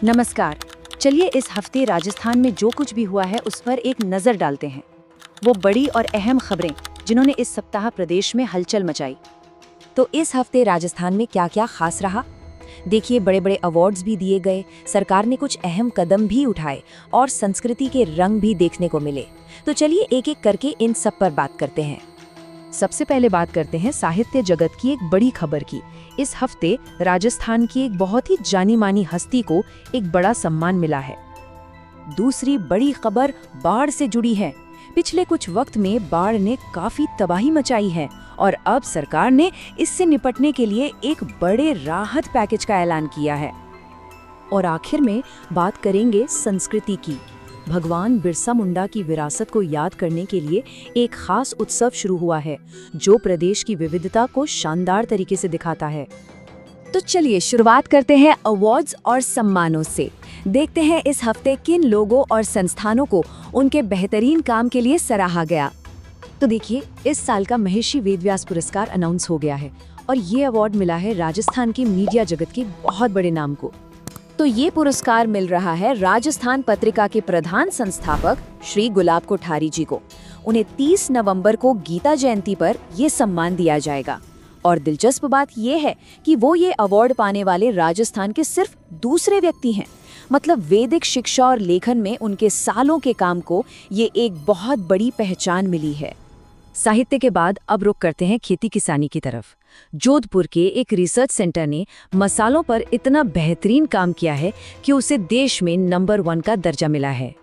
नमस्कार। चलिए इस हफ्ते राजस्थान में जो कुछ भी हुआ है उस पर एक नज़र डालते हैं। वो बड़ी और अहम खबरें जिन्होंने इस सप्ताह प्रदेश में हलचल मचाई। तो इस हफ्ते राजस्थान में क्या क्या खास रहा? देखिए, बड़े बड़े अवार्ड्स भी दिए गए, सरकार ने कुछ अहम कदम भी उठाए और संस्कृति के रंग भी देखने को मिले। तो चलिए एक एक करके इन सब पर बात करते हैं। सबसे पहले बात करते हैं साहित्य जगत की एक बड़ी खबर की। इस हफ्ते राजस्थान की एक बहुत ही जानी मानी हस्ती को एक बड़ा सम्मान मिला है। दूसरी बड़ी खबर बाढ़ से जुड़ी है। पिछले कुछ वक्त में बाढ़ ने काफी तबाही मचाई है और अब सरकार ने इससे निपटने के लिए एक बड़े राहत पैकेज का ऐलान किया है। और आखिर में बात करेंगे संस्कृति की। भगवान बिरसा मुंडा की विरासत को याद करने के लिए एक खास उत्सव शुरू हुआ है, जो प्रदेश की विविधता को शानदार तरीके से दिखाता है। तो चलिए शुरुआत करते हैं अवार्ड्स और सम्मानों से। देखते हैं इस हफ्ते किन लोगों और संस्थानों को उनके बेहतरीन काम के लिए सराहा गया। तो देखिए, इस साल का महर्षि वेदव्यास पुरस्कार अनाउंस हो गया है और ये अवार्ड मिला है राजस्थान की मीडिया जगत के बहुत बड़े नाम को। तो ये पुरस्कार मिल रहा है राजस्थान पत्रिका के प्रधान संस्थापक श्री गुलाब कोठारी जी को। उन्हें 30 नवंबर को गीता जयंती पर ये सम्मान दिया जाएगा। और दिलचस्प बात ये है कि वो ये अवार्ड पाने वाले राजस्थान के सिर्फ दूसरे व्यक्ति हैं। मतलब वैदिक शिक्षा और लेखन में उनके सालों के काम को ये एक बहुत बड़ी पहचान मिली है। साहित्य के बाद अब रुख करते हैं खेती किसानी की तरफ। जोधपुर के एक रिसर्च सेंटर ने मसालों पर इतना बेहतरीन काम किया है कि उसे देश में नंबर 1 का दर्जा मिला है।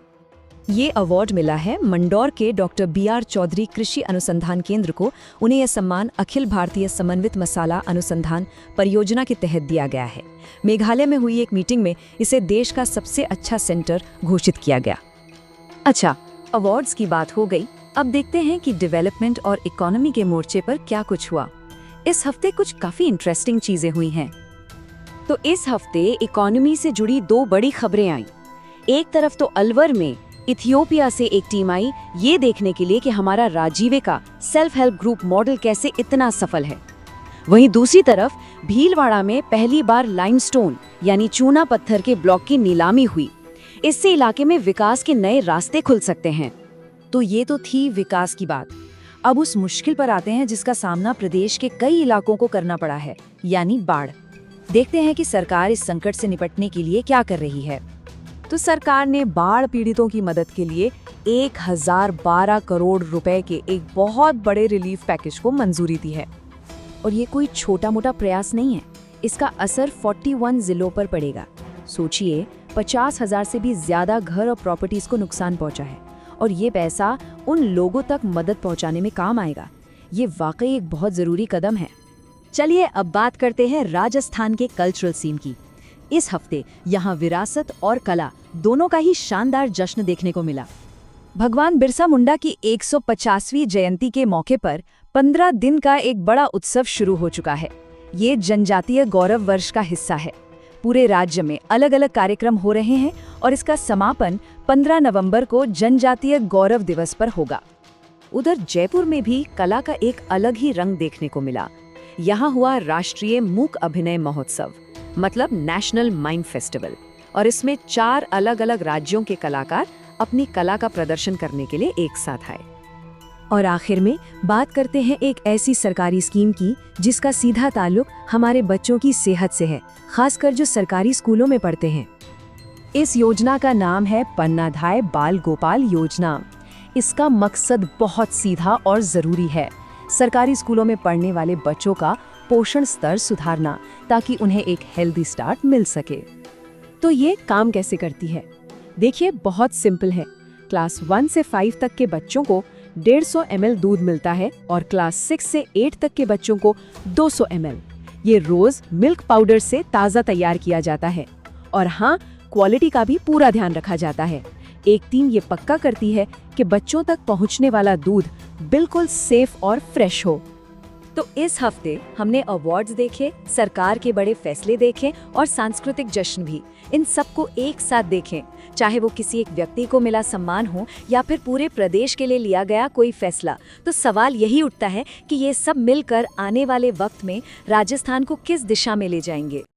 ये अवार्ड मिला है मंडौर के डॉक्टर BR चौधरी कृषि अनुसंधान केंद्र को। उन्हें यह सम्मान अखिल भारतीय समन्वित मसाला अनुसंधान परियोजना के तहत दिया गया है। मेघालय में हुई एक मीटिंग में इसे देश का सबसे अच्छा सेंटर घोषित किया गया। अच्छा, अवार्ड्स की बात हो गई। अब देखते हैं कि डेवलपमेंट और इकोनॉमी के मोर्चे पर क्या कुछ हुआ। इस हफ्ते कुछ काफी इंटरेस्टिंग चीजें हुई हैं। तो इस हफ्ते इकोनॉमी से जुड़ी 2 बड़ी खबरें आईं। एक तरफ तो अलवर में इथियोपिया से एक टीम आई ये देखने के लिए कि हमारा Rajeevika self help group model कैसे इतना सफल है। वहीं दूसरी तरफ भीलवाड़ा में पहली बार लाइमस्टोन यानी चूना पत्थर के ब्लॉक की नीलामी हुई। इससे इलाके में विकास के नए रास्ते खुल सकते हैं। तो ये तो थी विकास की बात। अब उस मुश्किल पर आते हैं जिसका सामना प्रदेश के कई इलाकों को करना पड़ा है, यानी बाढ़। देखते हैं कि सरकार इस संकट से निपटने के लिए क्या कर रही है। तो सरकार ने बाढ़ पीड़ितों की मदद के लिए 1012 करोड़ रुपए के एक बहुत बड़े रिलीफ पैकेज को मंजूरी दी है। और ये कोई छोटा मोटा प्रयास नहीं है। इसका असर 41 जिलों पर पड़ेगा। सोचिए, 50,000 से भी ज्यादा घर और प्रॉपर्टीज को नुकसान पहुंचा है और ये पैसा उन लोगों तक मदद पहुंचाने में काम आएगा। ये वाकई एक बहुत जरूरी कदम है। चलिए अब बात करते हैं राजस्थान के कल्चरल सीन की। इस हफ्ते यहाँ विरासत और कला दोनों का ही शानदार जश्न देखने को मिला। भगवान बिरसा मुंडा की 150वीं जयंती के मौके पर 15 दिन का एक बड़ा उत्सव शुरू हो चुका है। ये जनजातीय गौरव वर्ष का हिस्सा है। पूरे राज्य में अलग अलग कार्यक्रम हो रहे हैं और इसका समापन 15 नवंबर को जनजातीय गौरव दिवस पर होगा। उधर जयपुर में भी कला का एक अलग ही रंग देखने को मिला। यहाँ हुआ राष्ट्रीय मूक अभिनय महोत्सव, मतलब नेशनल माइम फेस्टिवल, और इसमें 4 अलग अलग राज्यों के कलाकार अपनी कला का प्रदर्शन करने के लिए एक साथ आए। और आखिर में बात करते हैं एक ऐसी सरकारी स्कीम की जिसका सीधा ताल्लुक हमारे बच्चों की सेहत से है, खासकर जो सरकारी स्कूलों में पढ़ते हैं। इस योजना का नाम है पन्नाधाय बाल गोपाल योजना। इसका मकसद बहुत सीधा और जरूरी है। सरकारी स्कूलों में पढ़ने वाले बच्चों का पोषण स्तर सुधारना, ताकि उन्हें एक हेल्दी स्टार्ट मिल सके। तो ये काम कैसे करती है? देखिए, बहुत सिंपल है। क्लास 1 से 5 तक के बच्चों को 150 ml दूध मिलता है और क्लास 6 से 8 तक के बच्चों को 200 ml। ये रोज मिल्क पाउडर से ताज़ा तैयार किया जाता है। और हाँ, क्वालिटी का भी पूरा ध्यान रखा जाता है। एक टीम ये पक्का करती है कि बच्चों तक पहुंचने वाला दूध बिल्कुल सेफ और फ्रेश हो। तो इस हफ्ते हमने अवार्ड्स देखे, सरकार के बड़े फैसले देखे और सांस्कृतिक जश्न भी। इन सबको एक साथ देखें, चाहे वो किसी एक व्यक्ति को मिला सम्मान हो या फिर पूरे प्रदेश के लिए लिया गया कोई फैसला। तो सवाल यही उठता है कि ये सब मिलकर आने वाले वक्त में राजस्थान को किस दिशा में ले जाएंगे।